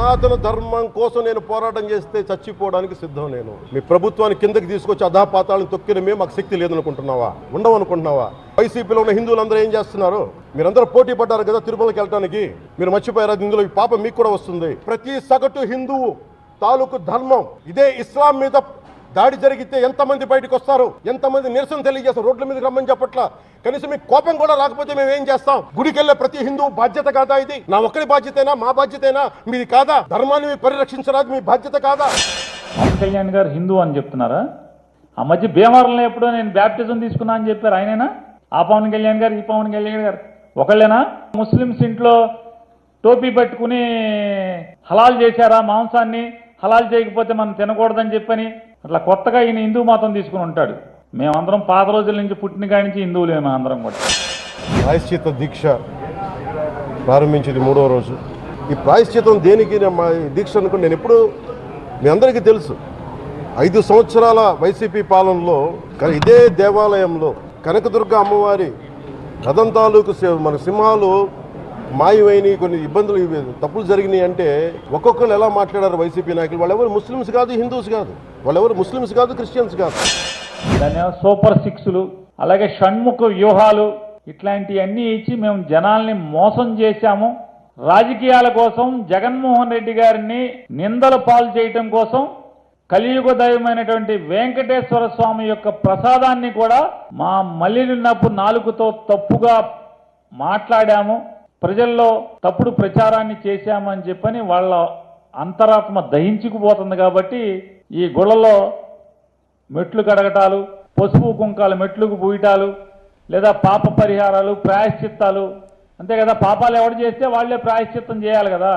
సనాతన ధర్మం కోసం నేను పోరాటం చేస్తే చచ్చిపోవడానికి సిద్ధం. నేను మీ ప్రభుత్వాన్ని కిందకి తీసుకొచ్చి అధాపాతాలను తొక్కిన మేము మాకు శక్తి లేదనుకుంటున్నావా? ఉండవనుకుంటున్నావా? వైసీపీలో ఉన్న హిందువులందరూ ఏం చేస్తున్నారు? మీరందరూ పోటీ పడ్డారు కదా తిరుమలకి వెళ్ళడానికి. మీరు మర్చిపోయారు, ఇందులో ఈ పాపం మీకు కూడా వస్తుంది. ప్రతి సగటు హిందువు తాలూకు ధర్మం ఇదే. ఇస్లాం మీద దాడి జరిగితే ఎంతమంది బయటకు వస్తారు? ఎంతమంది నిరసన తెలియజేస్తారు? రోడ్ల మీదకి రమ్మని చెప్పట్లా. కనీసం మీకు కోపం కూడా రాకపోతే మేము ఏం చేస్తాం? గుడికి వెళ్ళే ప్రతి హిందువు బాధ్యత కాదా? ఇది నా ఒక్కడి బాధ్యతేనా? మా బాధ్యతేనా? మీది కాదా? ధర్మాన్ని పరిరక్షించరాదు మీ బాధ్యత కాదా? పవన్ కళ్యాణ్ గారు హిందూ అని చెప్తున్నారా? ఆ మధ్య భీమవరంలో ఎప్పుడో నేను బ్యాప్టిజం తీసుకున్నా అని చెప్పారు ఆయనేనా? ఆ పవన్ కళ్యాణ్ గారు, ఈ పవన్ కళ్యాణ్ గారు ఒకళ్ళేనా? ముస్లిమ్స్ ఇంట్లో టోపీ పెట్టుకుని హలాల్ చేశారా మాంసాన్ని? హలాల్ చేయకపోతే మనం తినకూడదని చెప్పని అట్లా కొత్తగా ఈయన హిందూ మతం తీసుకుని ఉంటాడు. మేమందరం పాత రోజుల నుంచి పుట్టిన కాడి నుంచి హిందువులే అందరం కూడా. ప్రాయశ్చిత్త దీక్ష ప్రారంభించింది 3వ రోజు. ఈ ప్రాయశ్చిత్తం దేనికి దీక్ష అనుకుని నేను ఎప్పుడు మీ అందరికీ తెలుసు. 5 సంవత్సరాల వైసీపీ పాలనలో ఇదే దేవాలయంలో కనకదుర్గ అమ్మవారి రథం తాలూకు మన సింహాలు మాయమైనవి, కొన్ని ఇబ్బందులు తప్పులు జరిగినాయి అంటే ఒక్కొక్కరు ఎలా మాట్లాడారు వైసీపీ నాయకులు? వాళ్ళెవరు ముస్లిమ్స్ కాదు, హిందూస్ కాదు, వాళ్ళెవరు ముస్లిమ్స్ కాదు, క్రిస్టియన్స్ కాదు. దాని సూపర్ సిక్స్లు, అలాగే షణ్ముఖ వ్యూహాలు ఇట్లాంటివన్నీ ఇచ్చి మేము జనాల్ని మోసం చేశాము. రాజకీయాల కోసం జగన్మోహన్ రెడ్డి గారిని నిందల పాలు చేయటం కోసం కలియుగ దైవమైనటువంటి వెంకటేశ్వర స్వామి యొక్క ప్రసాదాన్ని కూడా మా మల్లినప్పు నాలుగుతో తప్పుగా మాట్లాడాము, ప్రజల్లో తప్పుడు ప్రచారాన్ని చేశామని చెప్పని వాళ్ళ అంతరాత్మ దహించుకుపోతుంది. కాబట్టి ఈ గుళ్ళలో మెట్లు కడగటాలు, పసుపు కుంకాలు మెట్లుకు పూయటాలు, లేదా పాప పరిహారాలు, ప్రాయశ్చిత్తాలు, అంతే కదా. పాపాలు ఎవరు చేస్తే వాళ్ళే ప్రాయశ్చిత్తం చేయాలి కదా.